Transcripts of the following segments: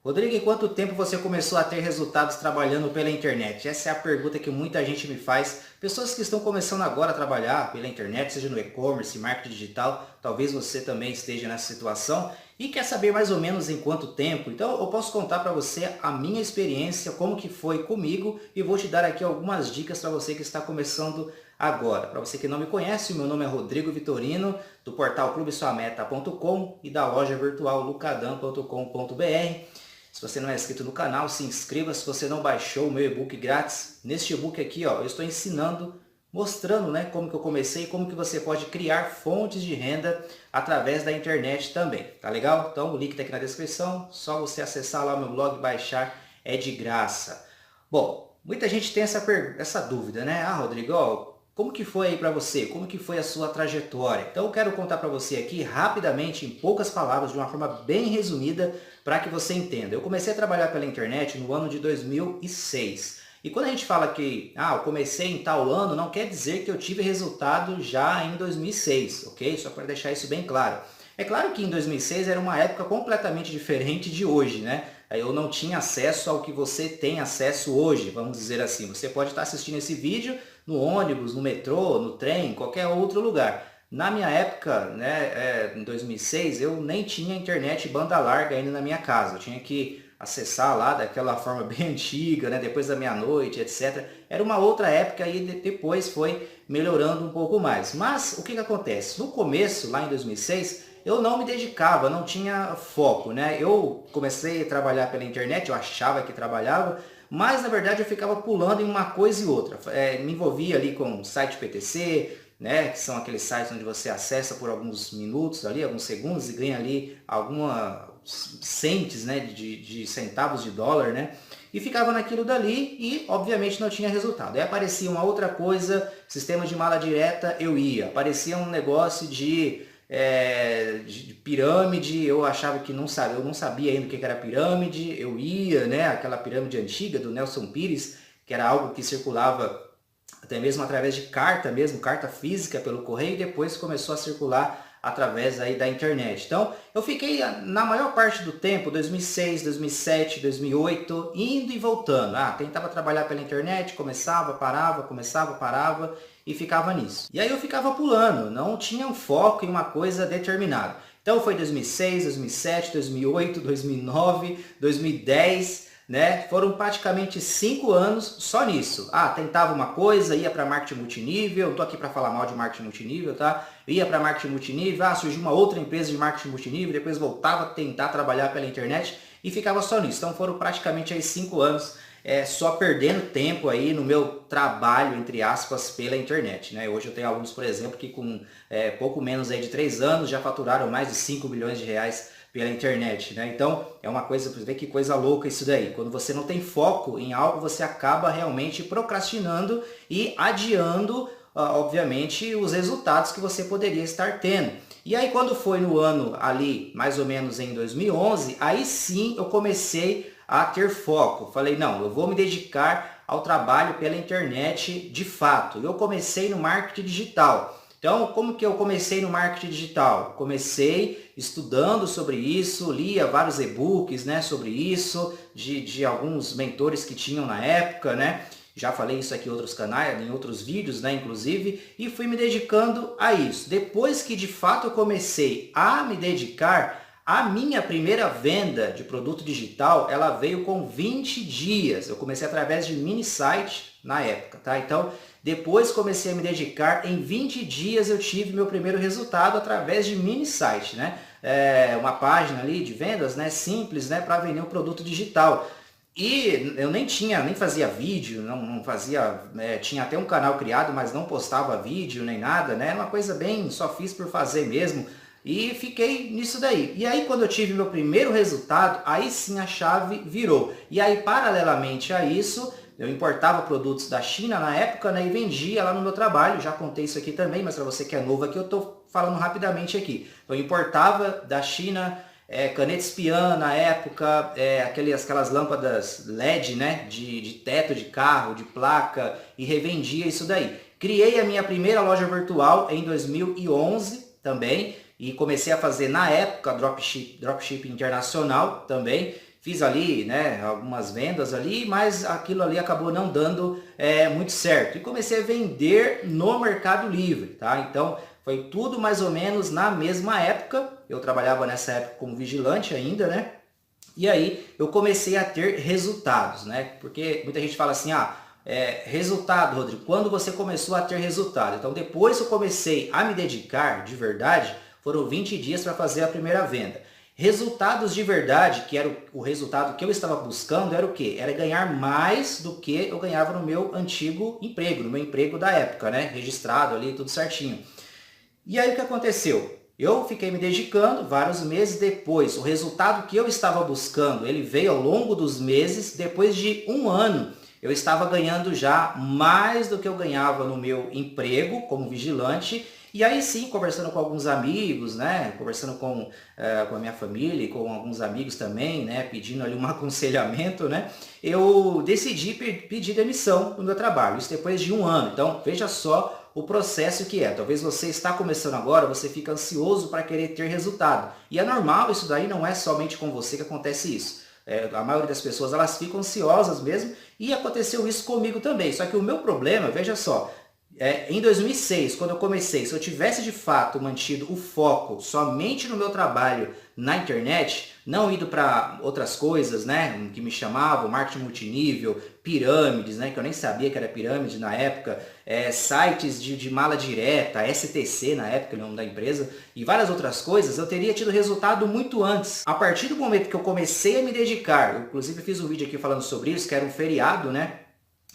Rodrigo, em quanto tempo você começou a ter resultados trabalhando pela internet? Essa é a pergunta que muita gente me faz. Pessoas que estão começando agora a trabalhar pela internet, seja no e-commerce, marketing digital, talvez você também esteja nessa situação e quer saber mais ou menos em quanto tempo. Então eu posso contar para você a minha experiência, como que foi comigo e vou te dar aqui algumas dicas para você que está começando agora. Para você que não me conhece, o meu nome é Rodrigo Vitorino, do portal clubesuameta.com e da loja virtual lucadam.com.br. Se você não é inscrito no canal, se inscreva. Se você não baixou o meu e-book grátis, neste e-book aqui, ó, eu estou ensinando, mostrando, né, como que eu comecei e como que você pode criar fontes de renda através da internet também. Tá legal? Então o link está aqui na descrição, só você acessar lá o meu blog e baixar, é de graça. Bom, muita gente tem essa dúvida, né? Ah, Rodrigo, ó, como que foi aí para você? Como que foi a sua trajetória? Então eu quero contar para você aqui rapidamente, em poucas palavras, de uma forma bem resumida, para que você entenda. Eu comecei a trabalhar pela internet no ano de 2006. E quando a gente fala que eu comecei em tal ano, não quer dizer que eu tive resultado já em 2006, ok? Só para deixar isso bem claro. É claro que em 2006 era uma época completamente diferente de hoje, né? Eu não tinha acesso ao que você tem acesso hoje, vamos dizer assim. Você pode estar assistindo esse vídeo no ônibus, no metrô, no trem, qualquer outro lugar. Na minha época, né, em 2006, eu nem tinha internet banda larga ainda na minha casa. Eu tinha que acessar lá daquela forma bem antiga, né, depois da meia-noite, etc. Era uma outra época e depois foi melhorando um pouco mais. Mas o que acontece? No começo, lá em 2006, eu não me dedicava, não tinha foco, né? Eu comecei a trabalhar pela internet, eu achava que trabalhava, mas na verdade eu ficava pulando em uma coisa e outra. Me envolvia ali com o site PTC, né, que são aqueles sites onde você acessa por alguns minutos ali, alguns segundos e ganha ali algumas centes, né, de centavos de dólar, né, e ficava naquilo dali e obviamente não tinha resultado. Aí aparecia uma outra coisa, sistema de mala direta, eu ia. Aparecia um negócio de pirâmide, eu achava que não sabia, eu não sabia ainda o que era pirâmide, eu ia, né, aquela pirâmide antiga do Nelson Pires, que era algo que circulava até mesmo através de carta mesmo, carta física pelo correio, e depois começou a circular através aí da internet. Então, eu fiquei na maior parte do tempo, 2006, 2007, 2008, indo e voltando. Tentava trabalhar pela internet, começava, parava e ficava nisso. E aí eu ficava pulando, não tinha um foco em uma coisa determinada. Então foi 2006, 2007, 2008, 2009, 2010... né? Foram praticamente 5 anos só nisso. Tentava uma coisa, ia para marketing multinível, não tô aqui para falar mal de marketing multinível, tá? Ia para marketing multinível, surgiu uma outra empresa de marketing multinível, depois voltava a tentar trabalhar pela internet e ficava só nisso. Então foram praticamente aí 5 anos só perdendo tempo aí no meu trabalho, entre aspas, pela internet, né? Hoje eu tenho alunos, por exemplo, que com pouco menos aí de 3 anos já faturaram mais de 5 milhões de reais pela internet, né? Então é uma coisa, você vê que coisa louca isso daí. Quando você não tem foco em algo, você acaba realmente procrastinando e adiando, obviamente, os resultados que você poderia estar tendo. E aí quando foi no ano ali, mais ou menos em 2011, aí sim eu comecei a ter foco. Falei, não, eu vou me dedicar ao trabalho pela internet de fato. Eu comecei no marketing digital. Então, como que eu comecei no marketing digital? Comecei estudando sobre isso, lia vários e-books, né, sobre isso, de alguns mentores que tinham na época, né? Já falei isso aqui em outros canais, em outros vídeos, né, inclusive, e fui me dedicando a isso. Depois que de fato eu comecei a me dedicar, a minha primeira venda de produto digital, ela veio com 20 dias. Eu comecei através de mini site na época, tá? Então, depois comecei a me dedicar, em 20 dias eu tive meu primeiro resultado através de mini site, né? Uma página ali de vendas, né, simples, né, para vender um produto digital. E eu nem fazia vídeo, não fazia, tinha até um canal criado, mas não postava vídeo nem nada, né? Era uma coisa bem, só fiz por fazer mesmo. E fiquei nisso daí. E aí quando eu tive meu primeiro resultado, aí sim a chave virou. E aí paralelamente a isso, eu importava produtos da China na época, né, e vendia lá no meu trabalho. Já contei isso aqui também, mas para você que é novo aqui, eu estou falando rapidamente aqui. Eu importava da China caneta espiã na época, aquelas lâmpadas LED, né, de teto de carro, de placa, e revendia isso daí. Criei a minha primeira loja virtual em 2011 também, e comecei a fazer na época dropshipping internacional também. fiz ali, né, algumas vendas ali, mas aquilo ali acabou não dando muito certo. E comecei a vender no Mercado Livre, tá? Então, foi tudo mais ou menos na mesma época. Eu trabalhava nessa época como vigilante ainda, né? E aí eu comecei a ter resultados, né? Porque muita gente fala assim, resultado, Rodrigo, quando você começou a ter resultado? Então, depois que eu comecei a me dedicar de verdade, foram 20 dias para fazer a primeira venda. Resultados de verdade, que era o resultado que eu estava buscando, era o quê? Era ganhar mais do que eu ganhava no meu antigo emprego, no meu emprego da época, né? Registrado ali, tudo certinho. E aí o que aconteceu? Eu fiquei me dedicando vários meses depois. O resultado que eu estava buscando, ele veio ao longo dos meses. Depois de um ano, eu estava ganhando já mais do que eu ganhava no meu emprego como vigilante. E aí sim, conversando com alguns amigos, né? Conversando com a minha família e com alguns amigos também, né? Pedindo ali um aconselhamento, né? Eu decidi pedir demissão do meu trabalho. Isso depois de um ano. Então, veja só o processo que é. Talvez você está começando agora, você fica ansioso para querer ter resultado. E é normal, isso daí não é somente com você que acontece isso. A maioria das pessoas, elas ficam ansiosas mesmo, e aconteceu isso comigo também. Só que o meu problema, veja só, em 2006, quando eu comecei, se eu tivesse de fato mantido o foco somente no meu trabalho na internet, não ido para outras coisas, né, que me chamavam, marketing multinível, pirâmides, né, que eu nem sabia que era pirâmide na época, sites de mala direta, STC na época, o nome da empresa, e várias outras coisas, eu teria tido resultado muito antes. A partir do momento que eu comecei a me dedicar, eu inclusive fiz um vídeo aqui falando sobre isso, que era um feriado, né,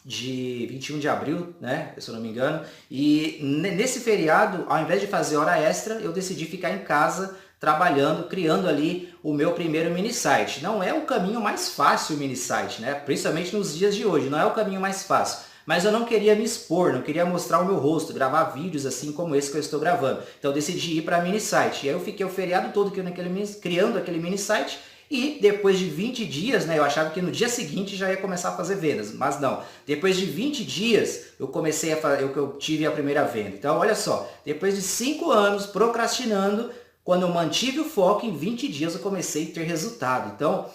de 21 de abril, né, se eu não me engano, e nesse feriado, ao invés de fazer hora extra, eu decidi ficar em casa trabalhando, criando ali o meu primeiro mini site. Não é o caminho mais fácil o mini site, né, principalmente nos dias de hoje, não é o caminho mais fácil. Mas eu não queria me expor, não queria mostrar o meu rosto, gravar vídeos assim como esse que eu estou gravando. Então eu decidi ir para mini site. E aí eu fiquei o feriado todo criando aquele mini site. E depois de 20 dias, né, eu achava que no dia seguinte já ia começar a fazer vendas, mas não. Depois de 20 dias, eu tive a primeira venda. Então, olha só, depois de 5 anos procrastinando, quando eu mantive o foco, em 20 dias eu comecei a ter resultado. Então,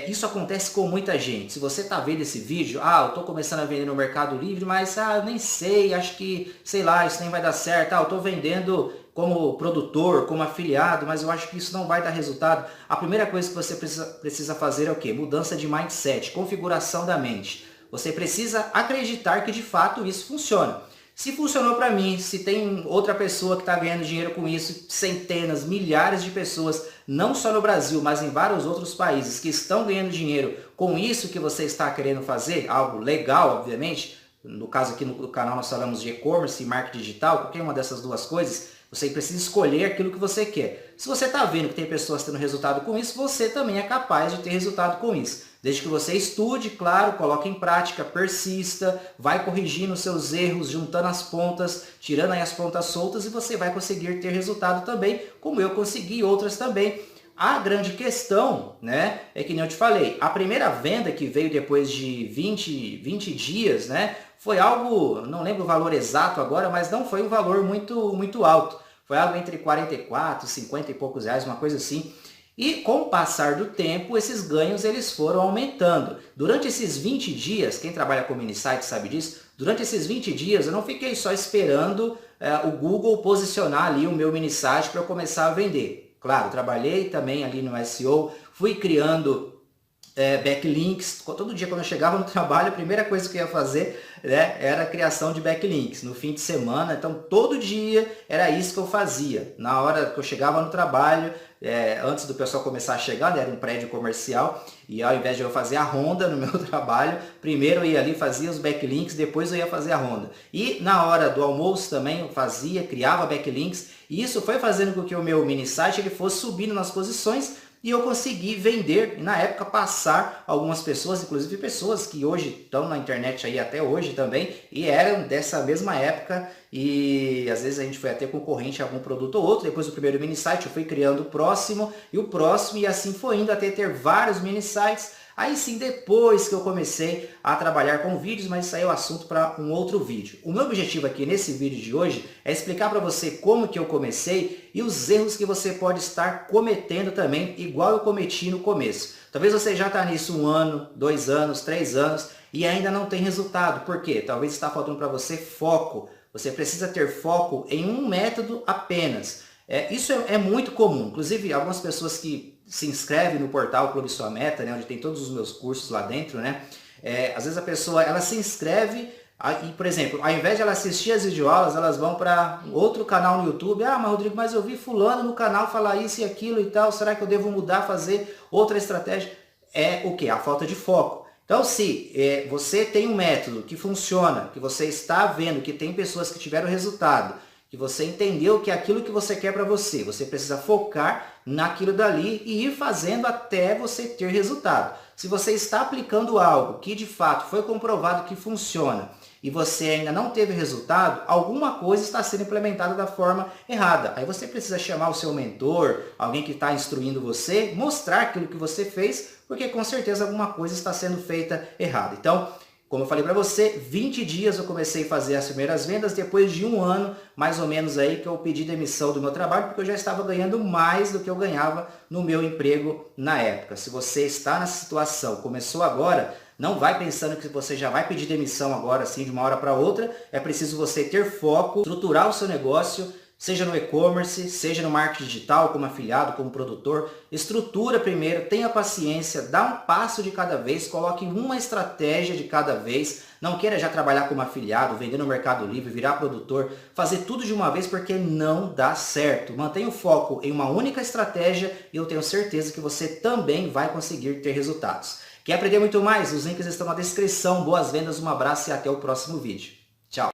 isso acontece com muita gente. Se você está vendo esse vídeo, eu estou começando a vender no Mercado Livre, mas eu nem sei, acho que, sei lá, isso nem vai dar certo. Eu estou vendendo como produtor, como afiliado, mas eu acho que isso não vai dar resultado. A primeira coisa que você precisa fazer é o quê? Mudança de mindset, configuração da mente. Você precisa acreditar que de fato isso funciona. Se funcionou para mim, se tem outra pessoa que está ganhando dinheiro com isso, centenas, milhares de pessoas, não só no Brasil, mas em vários outros países que estão ganhando dinheiro com isso que você está querendo fazer, algo legal, obviamente. No caso aqui no canal nós falamos de e-commerce e marketing digital, qualquer uma dessas duas coisas, você precisa escolher aquilo que você quer. Se você está vendo que tem pessoas tendo resultado com isso, você também é capaz de ter resultado com isso. Desde que você estude, claro, coloque em prática, persista, vai corrigindo os seus erros, juntando as pontas, tirando aí as pontas soltas e você vai conseguir ter resultado também, como eu consegui e outras também. A grande questão, né, é que nem eu te falei, a primeira venda que veio depois de 20 dias, né, foi algo, não lembro o valor exato agora, mas não foi um valor muito alto. Foi algo entre 44, 50 e poucos reais, uma coisa assim. E com o passar do tempo, esses ganhos eles foram aumentando. Durante esses 20 dias, quem trabalha com mini site sabe disso, durante esses 20 dias eu não fiquei só esperando o Google posicionar ali o meu mini site para eu começar a vender. Claro, trabalhei também ali no SEO, fui criando backlinks. Todo dia quando eu chegava no trabalho, a primeira coisa que eu ia fazer, né, era a criação de backlinks no fim de semana. Então todo dia era isso que eu fazia. Na hora que eu chegava no trabalho, antes do pessoal começar a chegar, né, era um prédio comercial, e ao invés de eu fazer a ronda no meu trabalho, primeiro eu ia ali, fazia os backlinks, depois eu ia fazer a ronda. E na hora do almoço também eu criava backlinks, e isso foi fazendo com que o meu mini site ele fosse subindo nas posições, e eu consegui vender, e na época passar algumas pessoas, inclusive pessoas que hoje estão na internet aí até hoje também, e eram dessa mesma época, e às vezes a gente foi até concorrente a algum produto ou outro. Depois do primeiro mini site eu fui criando o próximo, e assim foi indo até ter vários mini sites. Aí sim, depois que eu comecei a trabalhar com vídeos, mas isso aí é o assunto para um outro vídeo. O meu objetivo aqui nesse vídeo de hoje é explicar para você como que eu comecei e os erros que você pode estar cometendo também, igual eu cometi no começo. Talvez você já está nisso 1 ano, 2 anos, 3 anos e ainda não tem resultado. Por quê? Talvez está faltando para você foco. Você precisa ter foco em um método apenas. Isso é muito comum. Inclusive, algumas pessoas que se inscrevem no portal Clube Sua Meta, né, onde tem todos os meus cursos lá dentro, né? Às vezes a pessoa ela se inscreve e, por exemplo, ao invés de ela assistir as videoaulas, elas vão para outro canal no YouTube. Ah, mas Rodrigo, mas eu vi fulano no canal falar isso e aquilo e tal. Será que eu devo mudar, fazer outra estratégia? É o quê? A falta de foco. Então, se você tem um método que funciona, que você está vendo que tem pessoas que tiveram resultado, que você entendeu que é aquilo que você quer para você, você precisa focar naquilo dali e ir fazendo até você ter resultado. Se você está aplicando algo que de fato foi comprovado que funciona e você ainda não teve resultado, alguma coisa está sendo implementada da forma errada. Aí você precisa chamar o seu mentor, alguém que está instruindo você, mostrar aquilo que você fez, porque com certeza alguma coisa está sendo feita errada. Então, como eu falei para você, 20 dias eu comecei a fazer as primeiras vendas, depois de 1 ano, mais ou menos aí, que eu pedi demissão do meu trabalho, porque eu já estava ganhando mais do que eu ganhava no meu emprego na época. Se você está nessa situação, começou agora, não vai pensando que você já vai pedir demissão agora, assim, de uma hora para outra. É preciso você ter foco, estruturar o seu negócio, seja no e-commerce, seja no marketing digital, como afiliado, como produtor. Estrutura primeiro, tenha paciência, dá um passo de cada vez, coloque uma estratégia de cada vez. Não queira já trabalhar como afiliado, vender no Mercado Livre, virar produtor, fazer tudo de uma vez porque não dá certo. Mantenha o foco em uma única estratégia e eu tenho certeza que você também vai conseguir ter resultados. Quer aprender muito mais? Os links estão na descrição. Boas vendas, um abraço e até o próximo vídeo.